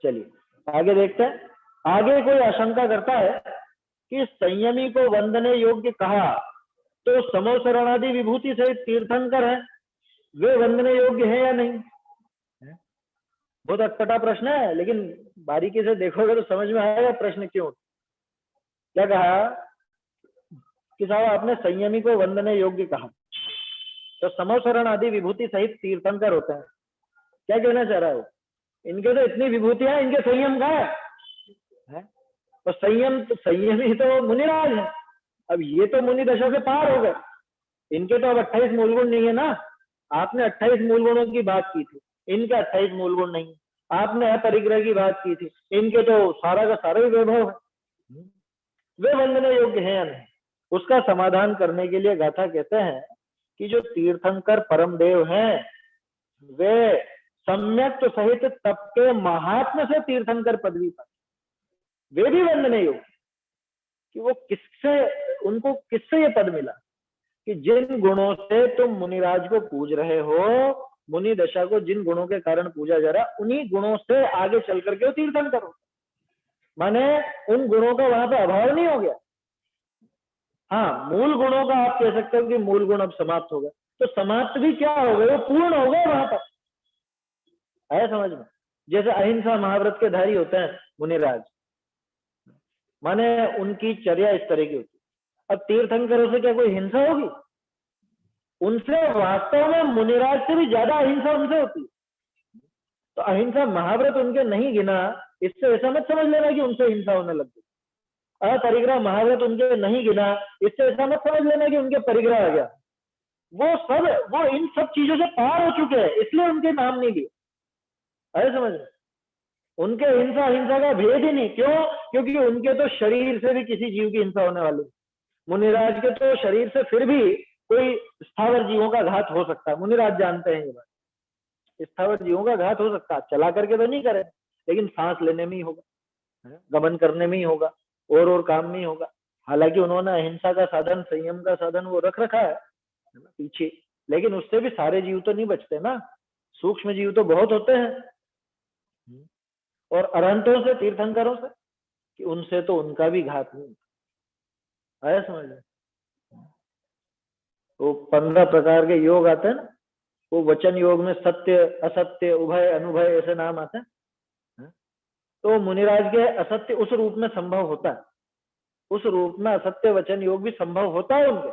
चलिए आगे देखते हैं। आगे कोई आशंका करता है कि संयमी को वंदने योग्य कहा तो समोसरणादि विभूति सहित तीर्थंकर है, वे वंदने योग्य है या नहीं? बहुत अटपटा प्रश्न है, लेकिन बारीकी से देखोगे तो समझ में आएगा प्रश्न क्यों। क्या कहा कि साहब आपने संयमी को वंदने योग्य कहा तो समोसरण आदि विभूति सहित तीर्थंकर होते हैं। क्या कहना चाह रहा है वो? इनके तो इतनी विभूतियां, इनके संयम कहाँ है? तो संयमी तो मुनिराज है। अब ये तो मुनि दशा से पार हो गए, इनके तो अब 28 मूलगुण नहीं है ना। आपने 28 मूलगुणों की बात की थी, इनके 28 मूलगुण नहीं। आपने अपरिग्रह की बात की थी, इनके तो सारा का सारा ही वैभव है। वे वंदने योग्य है या नहीं, उसका समाधान करने के लिए गाथा कहते हैं कि जो तीर्थंकर परम देव हैं वे सम्यक सहित तप के महात्म से तीर्थंकर पदवी पर, वे भी वंदने योग्य। कि वो उनको किससे ये पद मिला कि जिन गुणों से तुम मुनिराज को पूज रहे हो, मुनि दशा को जिन गुणों के कारण पूजा जा रहा है, उन्हीं गुणों से आगे चल करके वो तीर्थंकर हो। माने उन गुणों का वहां पे अभाव नहीं हो गया। हाँ, मूल गुणों का आप कह सकते हो कि मूल गुण अब समाप्त हो गए, तो समाप्त भी क्या हो गए, वो पूर्ण हो गए वहां पर। आया समझ में? जैसे अहिंसा महाव्रत के धारी होते हैं मुनिराज, माने उनकी चर्या इस तरह की होती है। अब तीर्थंकरों से क्या कोई हिंसा होगी? उनसे वास्तव में मुनिराज से भी ज्यादा अहिंसा उनसे होती है। तो अहिंसा महाव्रत उनके नहीं गिना, इससे ऐसा मत समझ लेना कि उनसे हिंसा होने लग गई। अपरिग्रह महाव्रत उनके नहीं गिना, इससे ऐसा मत समझ लेना कि उनके परिग्रह आ गया। वो इन सब चीजों से पार हो चुके हैं, इसलिए उनके नाम नहीं लिए। अरे समझ रहे? उनके हिंसा का भेद ही नहीं। क्यों? क्योंकि उनके तो शरीर से भी किसी जीव की हिंसा होने वाली। मुनिराज के तो शरीर से फिर भी कोई स्थावर जीवों का घात हो सकता है, मुनिराज जानते हैं ये बात। स्थावर जीवों का घात हो सकता है, चला करके तो नहीं करे, लेकिन सांस लेने में ही होगा, गमन करने में ही होगा, और काम में ही होगा। हालांकि उन्होंने अहिंसा का साधन, संयम का साधन वो रख रखा है पीछे, लेकिन उससे भी सारे जीव तो नहीं बचते ना, सूक्ष्म जीव तो बहुत होते हैं। और अरहंतों से, तीर्थंकरों से, कि उनसे तो उनका भी घात नहीं आया समझ में। वो 15 प्रकार के योग आते हैं ना, वो वचन योग में सत्य, असत्य, उभय, अनुभय ऐसे नाम आते हैं। तो मुनिराज के असत्य उस रूप में संभव होता है, उस रूप में असत्य वचन योग भी संभव होता है उनके,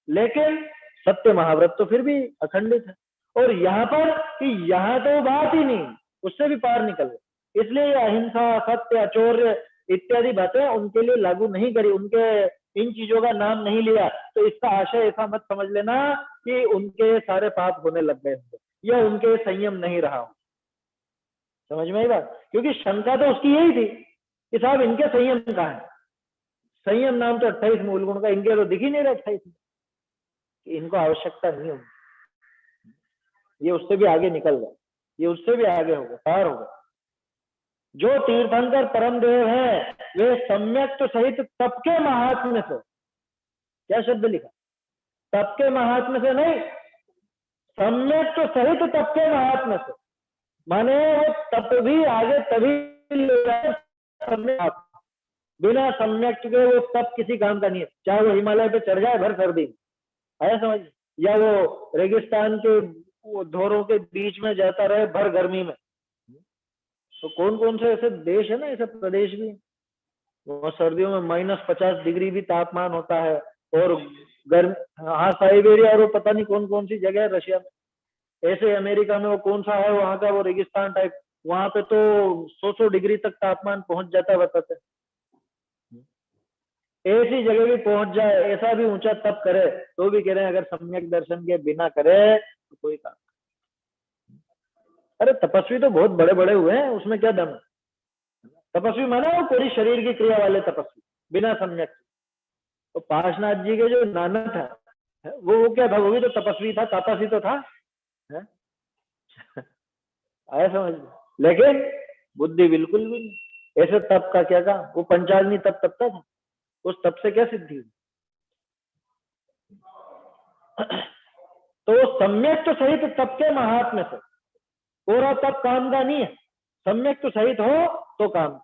लेकिन सत्य महाव्रत तो फिर भी अखंडित है। और यहाँ पर कि यहाँ तो बात ही नहीं, उससे भी पार निकल गए, इसलिए अहिंसा, सत्य, अचौर्य इत्यादि बातें उनके लिए लागू नहीं करी, उनके इन चीजों का नाम नहीं लिया। तो इसका आशय ऐसा मत समझ लेना कि उनके सारे पाप होने लग गए होंगे या उनके संयम नहीं रहा हो। समझ में आई बात? क्योंकि शंका तो उसकी यही थी कि साहब इनके संयम कहाँ है। संयम नाम तो 28 मूल गुण का, इनके तो दिख ही नहीं रहा 28, इनको आवश्यकता नहीं होगी। ये उससे भी आगे निकल गए, ये उससे भी आगे हो गए, पार हो गए। जो तीर्थंकर परम देव है वे सम्यक तो सहित तप के महात्म्य से, क्या शब्द लिखा, तप के महात्म्य से नहीं, सम्यक तो सहित तप के महात्म्य से, माने वो तप भी आगे तभी बिना सम्यक के वो तप किसी काम का नहीं है, चाहे वो हिमालय पे चढ़ जाए भर सर्दी में, आया समझ, या वो रेगिस्तान के वो धोरों के बीच में जाता रहे भर गर्मी में। तो कौन कौन से ऐसे देश है ना, ऐसे प्रदेश भी, वो सर्दियों में -50 डिग्री भी तापमान होता है, और गर्म, हाँ साइबेरिया और वो पता नहीं कौन कौन सी जगह है रशिया में, ऐसे अमेरिका में वो कौन सा है वहां का वो रेगिस्तान टाइप, वहां पे तो 100 डिग्री तक तापमान पहुंच जाता है बताते। ऐसी जगह भी पहुंच जाए, ऐसा भी ऊंचा तप करे, तो भी कह रहे हैं अगर सम्यक दर्शन के बिना करे तो कोई काम। अरे तपस्वी तो बहुत बड़े बड़े हुए हैं, उसमें क्या दम है, तपस्वी माना वो पूरी शरीर की क्रिया वाले तपस्वी बिना सम्यक। तो पार्श्वनाथ जी के जो नाना था वो क्या था, वो भी तो तपस्वी था, तापसी तो था, आया समझ, लेकिन बुद्धि बिल्कुल भी नहीं, ऐसे तप का क्या काम, वो पंचाग्नि तप तपता था, उस तप से क्या सिद्धि हुई। तो सम्यक तो सहित तप के महात्म्य से, पूरा तप काम का नहीं है, सम्यक तो सहित हो तो काम,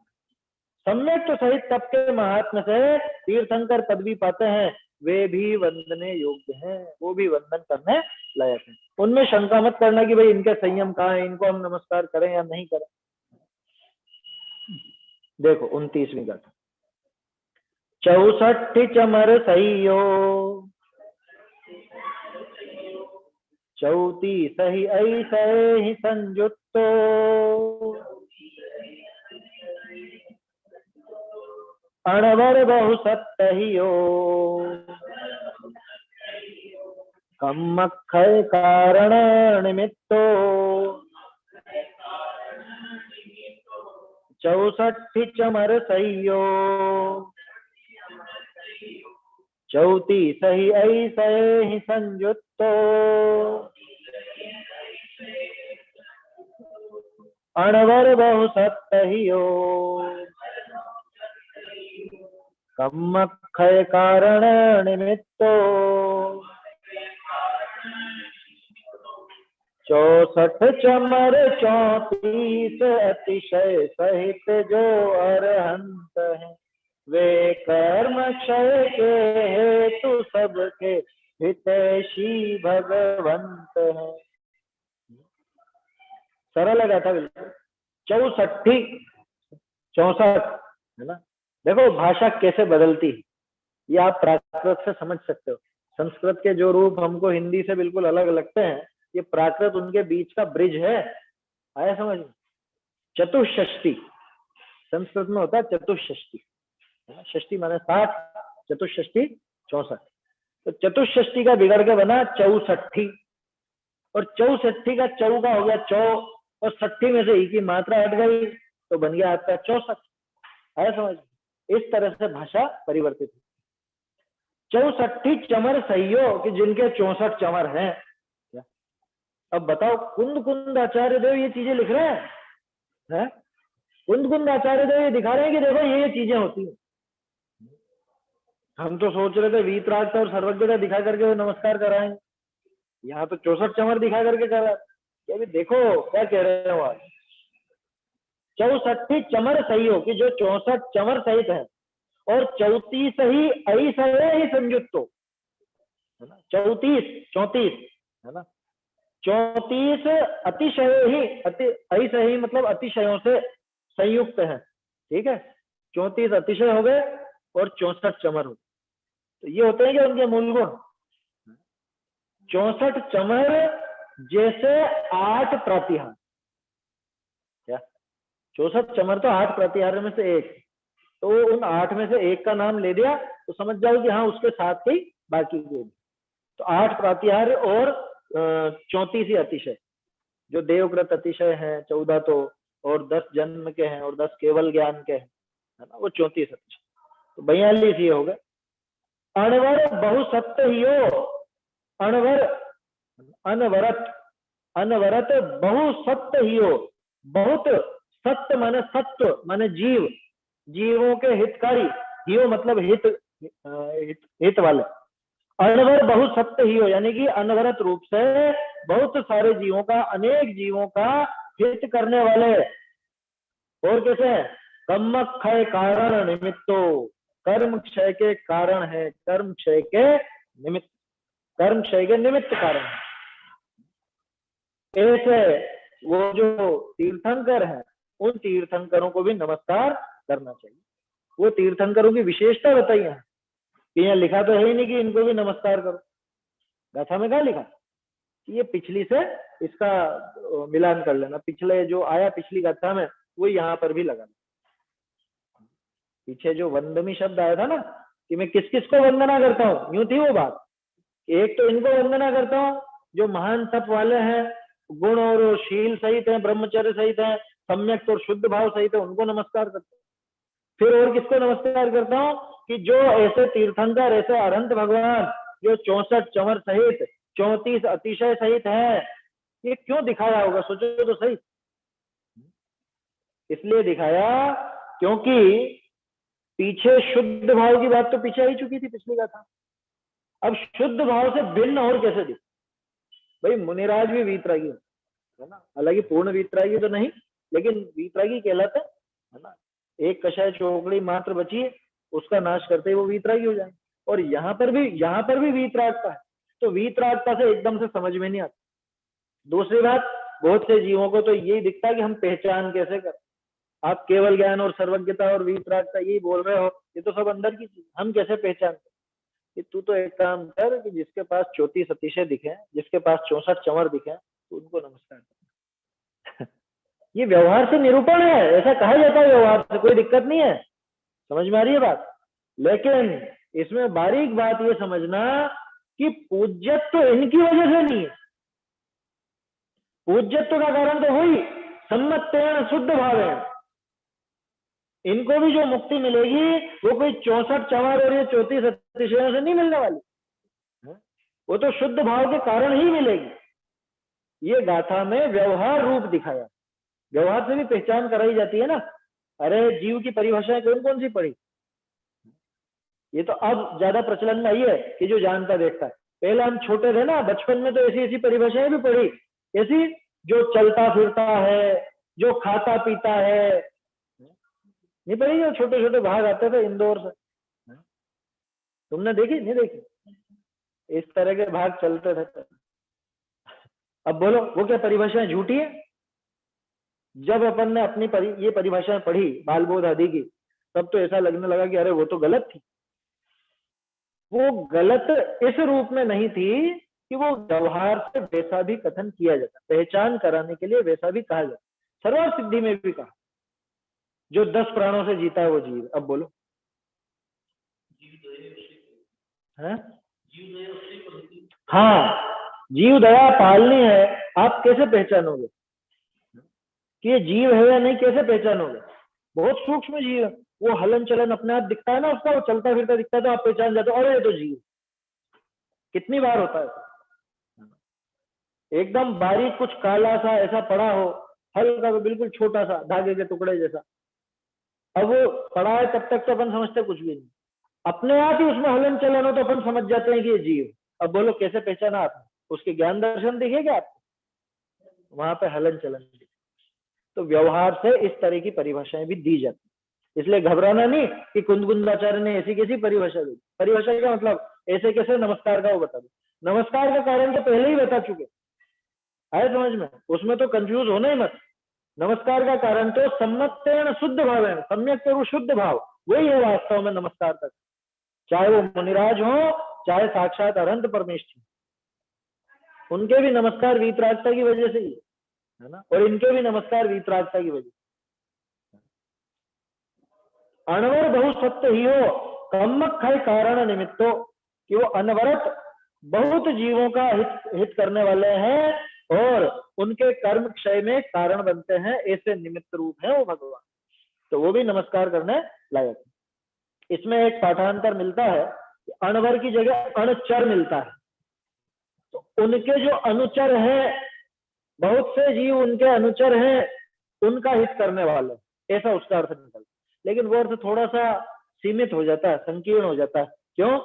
सम्यक तो सहित तप के महात्म्य से तीर्थंकर पदवी पाते हैं, वे भी वंदने योग्य हैं, वो भी वंदन करने लायक हैं। उनमें शंका मत करना कि भाई इनके संयम कहाँ है, इनको हम नमस्कार करें या नहीं करें। देखो 29वीं गाथा, 64 चमर सहियो 34 सही ऐसे ही संयुक्तो अणवर बहु सत्तहियो कम्मख्य कारण निमित्तो 64 चमर सहियो 34 सही ऐसे ही संयुक्तो अणवर बहु सत्तहियो कम्मख्य कारण निमित्तो 64 चमर 34 अतिशय सहित जो अरहंत है, वे कर्म क्षय के हेतु सबके हितैषी भगवंत है। सरल लगा था बिल्कुल, 64 है ना। देखो भाषा कैसे बदलती है, ये आप प्राकृत से समझ सकते हो। संस्कृत के जो रूप हमको हिंदी से बिल्कुल अलग लगते हैं, ये प्राकृत उनके बीच का ब्रिज है, आया समझ। चतुष्षष्टि संस्कृत में होता है, चतुष्षष्टि, षष्टि माने 60, चतुष्षष्टि 64, तो चतुष्षष्टि का बिगड़ के बना 64, और 64 का चौ का हो गया चौ, और 60 में से ई की मात्रा हट गई तो बन गया आपका 64, आया समझ। इस तरह से भाषा परिवर्तित है। 64 चमर सहियो कि जिनके 64 चमर हैं। अब बताओ, कुंद कुंद आचार्य देव ये चीजें लिख रहे हैं, कुंद कुंद आचार्य देव ये दिखा रहे हैं कि देखो ये चीजें होती हैं। हम तो सोच रहे थे वीतराग और सर्वज्ञता दिखा करके वो नमस्कार कराएंगे, यहाँ तो 64 चमर दिखा करके करा। अभी देखो क्या कह रहे हो आज, 64 चमर सही हो कि जो 64 चमर सहित है, और 34 ही ऐसा ही संयुक्त हो, है ना। 34 है ना, 34 अतिशय ही, ऐसा ही मतलब अतिशयों से संयुक्त है, ठीक है। 34 अतिशय हो गए और 64 चमर हो, तो ये होते हैं कि उनके मूल गुण। 64 चमर जैसे 8 प्रतिहार, क्या 64 चमर तो 8 प्रतिहार में से एक, तो उन 8 में से एक का नाम ले दिया तो समझ जाओ कि हाँ उसके साथ ही बाकी के, तो 8 प्रतिहार और 34 ही अतिशय, जो देवव्रत अतिशय हैं 14 तो, और 10 जन्म के हैं और 10 केवल ज्ञान के हैं, है ना, वो 34 अतिशय, तो 42 ही हो गए। अणवर बहु सत्य ही हो, अणवर अनवरत, अनवरत बहु सत्य ही हो, बहुत सत्य माने सत्व माने जीव, जीवों के हितकारी, जीव मतलब हित वाले। अनवर बहुत सत्य ही हो, यानी कि अनवरत रूप से बहुत सारे जीवों का, अनेक जीवों का हित करने वाले। और कैसे है? कर्म क्षय कारण निमित्तो, कर्म क्षय के कारण है, कर्म क्षय के निमित्त, कर्म क्षय के निमित्त कारण है। ऐसे वो जो तीर्थंकर है, उन तीर्थंकरों को भी नमस्कार करना चाहिए। वो तीर्थंकरों की विशेषता बताई है कि यहाँ लिखा तो है ही नहीं कि इनको भी नमस्कार करो। गाथा में क्या लिखा? ये पिछली से इसका मिलान कर लेना, पिछले जो आया पिछली गाथा में वो यहाँ पर भी लगाना। पीछे जो वंदमी शब्द आया था ना कि मैं किस किस को वंदना करता हूँ, यूं थी वो बात। एक तो इनको वंदना करता हूँ जो महान तप वाले हैं, गुण और शील सहित हैं, ब्रह्मचर्य सहित हैं, सम्यक और शुद्ध भाव सहित है, उनको नमस्कार करता हूँ। फिर और किसको नमस्कार करता हूँ कि जो ऐसे तीर्थंकर, ऐसे अरहंत भगवान जो 64 चंवर सहित 34 अतिशय सहित है। ये क्यों दिखाया होगा, सोचो तो सही। इसलिए दिखाया क्योंकि पीछे शुद्ध भाव की बात तो पीछे ही चुकी थी पिछली गाथा। अब शुद्ध भाव से भिन्न और कैसे दिखे? भाई मुनिराज भी वीतरागी है ना, हालांकि पूर्ण वीतरागी तो नहीं, लेकिन वीतरागी कहलाते है ना। एक कषाय चौकड़ी मात्र बची है, उसका नाश करते ही वो वीतरागी हो जाए। और यहाँ पर भी वीतरागता है, तो वीतरागता से एकदम से समझ में नहीं आता। दूसरी बात, बहुत से जीवों को तो यही दिखता है कि हम पहचान कैसे करें। आप केवल ज्ञान और सर्वज्ञता और वीतरागता यही बोल रहे हो, ये तो सब अंदर की चीज, हम कैसे पहचान करें? कि तू तो एक काम कर कि जिसके पास 34 अतिशय दिखे, जिसके पास 64 चंवर दिखे, तो उनको नमस्कार कर। ये व्यवहार से निरूपण है, ऐसा कहा जाता है, व्यवहार से कोई दिक्कत नहीं है। समझ में आ रही है बात? लेकिन इसमें बारीक बात ये समझना कि पूज्यत्व तो इनकी वजह से नहीं है। पूज्यत्व का कारण तो हुई सम्मतेन शुद्ध भाव है। इनको भी जो मुक्ति मिलेगी वो कोई 64 चंवर और ये 34 अतिशयों से नहीं मिलने वाली, वो तो शुद्ध भाव के कारण ही मिलेगी। ये गाथा में व्यवहार रूप दिखाया, व्यवहार से भी पहचान कराई जाती है ना। अरे जीव की परिभाषाएं कौन कौन सी पढ़ी? ये तो अब ज्यादा प्रचलन में आई है कि जो जानता देखता है। पहले हम छोटे थे ना, बचपन में तो ऐसी ऐसी परिभाषाएं भी पढ़ी, ऐसी जो चलता फिरता है, जो खाता पीता है, नहीं पढ़ी? जो छोटे छोटे भाग आते थे इंदौर से, तुमने देखी नहीं देखी? इस तरह के भाग चलते थे। अब बोलो वो क्या परिभाषाएं झूठी है? जब अपन ने अपनी ये परिभाषाएं पढ़ी बालबोध आदि की, तब तो ऐसा लगने लगा कि अरे वो तो गलत थी। वो गलत इस रूप में नहीं थी कि वो व्यवहार से वैसा भी कथन किया जाता, पहचान कराने के लिए वैसा भी कहा जाता। सर्वार्थ सिद्धि में भी कहा जो 10 प्राणों से जीता है वो जीव। अब बोलो है? हाँ, जीव दया पालनी है। आप कैसे पहचानोगे कि ये जीव है या नहीं? कैसे पहचानोगे? बहुत सूक्ष्म जीव है, वो हलन चलन अपने आप दिखता है ना उसका, वो चलता फिरता दिखता है तो आप पहचान जाते हो, अरे ये तो जीव। कितनी बार होता है एकदम बारीक कुछ काला सा ऐसा पड़ा हो, हल्का बिल्कुल छोटा सा धागे के टुकड़े जैसा, अब वो पड़ा है तब तक तो अपन समझते कुछ भी नहीं, अपने आप ही उसमें हलन चलन हो तो अपन समझ जाते हैं कि ये जीव। अब बोलो कैसे पहचाना आपने? उसके ज्ञान दर्शन दिखेगा आपको, वहां पे हलन चलन दिखे। तो व्यवहार से इस तरह की परिभाषाएं भी दी जाती, इसलिए घबराना नहीं कि कुंदकुंदाचार्य ने ऐसी कैसी परिभाषा दी। परिभाषा का मतलब ऐसे कैसे नमस्कार का वो बता दो। नमस्कार का कारण तो पहले ही बता चुके, आए समझ में? उसमें तो कंफ्यूज होना ही मत। नमस्कार का कारण तो सम्मतेन शुद्ध भाव है, सम्यक और शुद्ध भाव वही है वास्तव में नमस्कार तक, चाहे वो मुनिराज हो चाहे साक्षात अनंत परमेश्वर, उनके भी नमस्कार वीतरागता की वजह से ही है ना, और इनके भी नमस्कार वीतरागता की वजह। अनवर बहुत सत्य ही हो, कम्मक है कारण निमित्तो, कि वो अनवरत बहुत जीवों का हित करने वाले हैं और उनके कर्म क्षय में कारण बनते हैं, ऐसे निमित्त रूप है वो भगवान, तो वो भी नमस्कार करने लायक है। इसमें एक पाठांतर मिलता है, अनवर की जगह अणचर मिलता है, तो उनके जो अनुचर हैं, बहुत से जीव उनके अनुचर हैं, उनका हित करने वाले, ऐसा उसका अर्थ निकलता है। लेकिन वो अर्थ थोड़ा सा सीमित हो जाता है, संकीर्ण हो जाता है। क्यों?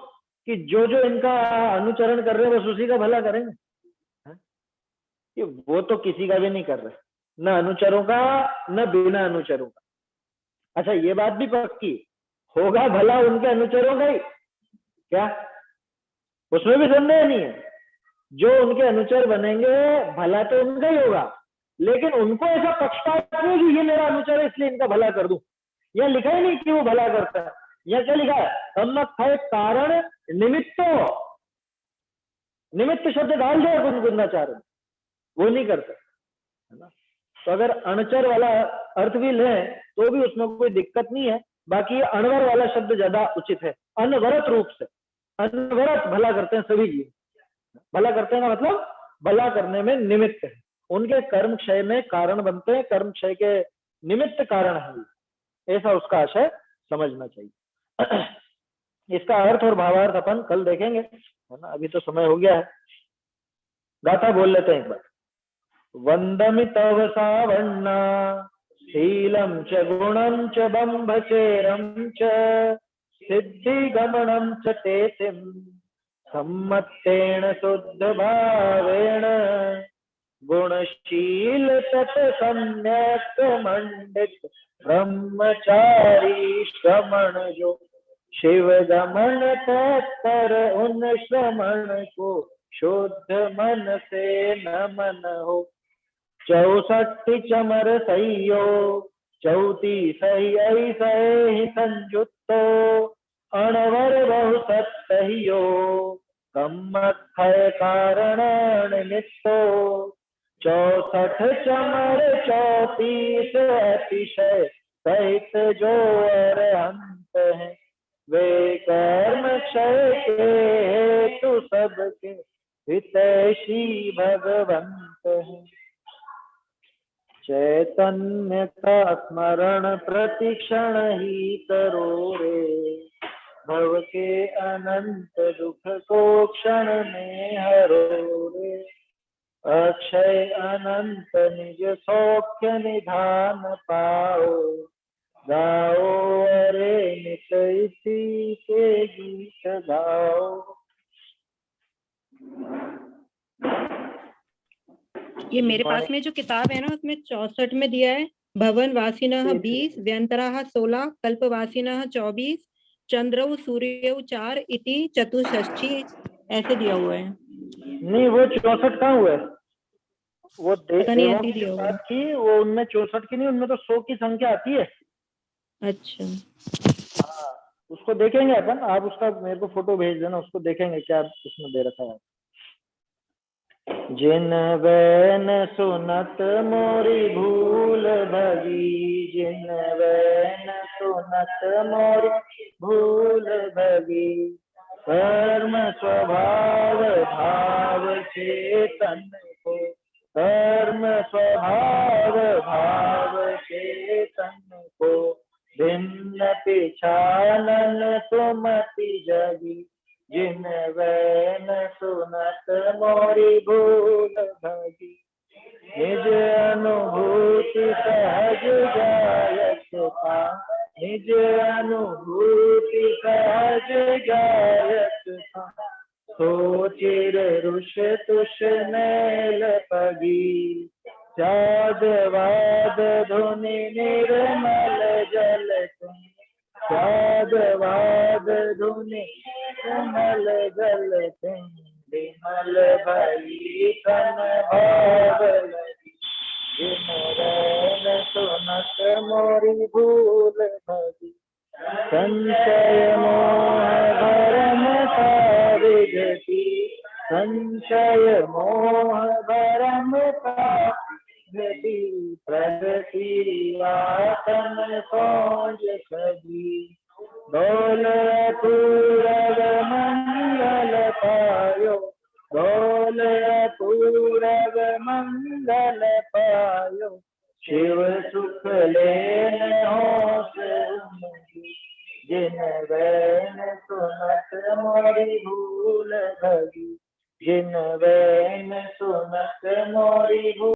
कि जो जो इनका अनुचरण कर रहे हैं बस उसी का भला करेंगे, कि वो तो किसी का भी नहीं कर रहे, न अनुचरों का न बिना अनुचरों का। अच्छा ये बात भी पक्की, होगा भला उनके अनुचरों का ही क्या, उसमें भी संदेह नहीं है। जो उनके अनुचर बनेंगे भला तो उनका ही होगा, लेकिन उनको ऐसा पक्षपात नहीं कि ये मेरा अनुचर है इसलिए इनका भला कर दूं। यह लिखा ही नहीं कि वो भला करता है। यह क्या लिखा है? सम्मत कारण निमित्तो, निमित्त शब्द डाल दिया गुणगुणाचार्य, वो नहीं करता है ना। तो अगर अणचर वाला अर्थ भी लें तो भी उसमें कोई दिक्कत नहीं है। बाकी अनवर वाला शब्द ज्यादा उचित है, अनवरत रूप से। अनवरत भला करते हैं सभी जीव, भला करते हैं का मतलब भला करने में निमित्त है, उनके कर्म क्षय में कारण बनते हैं, कर्म क्षय के निमित्त कारण है, ऐसा उसका आशय समझना चाहिए। इसका अर्थ और भावार्थ अपन कल देखेंगे, है ना। अभी तो समय हो गया है, गाथा बोल लेते हैं एक बार। वंदमि तव सावण्णा शीलम च गुणम च बंभचेरम च सिद्धि गमनम च तेतिम सम्मत्तेन शुद्ध भावेन गुणशील तत् सम्यक मंडित ब्रह्मचारी श्रमण जो शिव गमन तत्पर उन श्रमण को शुद्ध मन से नमन हो। 64 चमर सहियो 34 सही सही संयुक्तो अणवर बहु सत्यो कम्मत्थय कारण निमित्तो 64 चमर 34 अतिशय सहित जो अरहंत है वे कर्म क्षय के हेतु सबके हितैषी भगवंत है। चैतन्य का स्मरण प्रतिक्षण ही करो रे भव के अनंत दुख को क्षण में हरो रे अक्षय अनंत निज सौख्य निधान पाओ गाओ अरे नित इसी के गीत गाओ। ये मेरे पास में जो किताब है ना उसमें 64 में दिया है भवन वासिनः 20 व्यंतराः 16 कल्पवासिनः 24 चंद्रौ सूर्यौ 4 इति चतुष्षष्ठी ऐसे दिया हुआ है। नहीं वो 64 कहाँ हुआ है, वो पता नहीं देवों ऐसे ही की दिया हुआ बात की, वो उनमें 64 की नहीं, उनमें तो 100 की संख्या आती है। अच्छा हाँ उसको देखेंगे अपन, आप उसका मेरे को फोटो भेज देना, उसको देखेंगे क्या उसमें दे रखा है। जिन बैन सुनत मोरी भूल भगी जिन बैन सुनत मोरी भूल भगी कर्म स्वभाव भाव चेतन को कर्म स्वभाव भाव चेतन को भिन्न पिछानन सुमति जगी जिन वैन सुनत मोरी भूल भगी निज अनुभूति सहज जायत था निज अनुभूति सहज जायत था सोचिर रुष तुष मैल पगी जाद वाद धुनि निर्मल जल जाद वाद धुनि निर्मल जल विमल भई तन भाव लगी जिन रैन सुनत मोरी भूल भगी संशय मोह भरम का विगति संशय मोह भरम का विगति प्रगति आत्म खोज सभी डोल पूरब मंगल पायो डोल पूरब मंगल पायो शिव सुख लेन होश जिन वैन सुनत मोरी भूल भगी जिन वैन सुनत मोरी भूल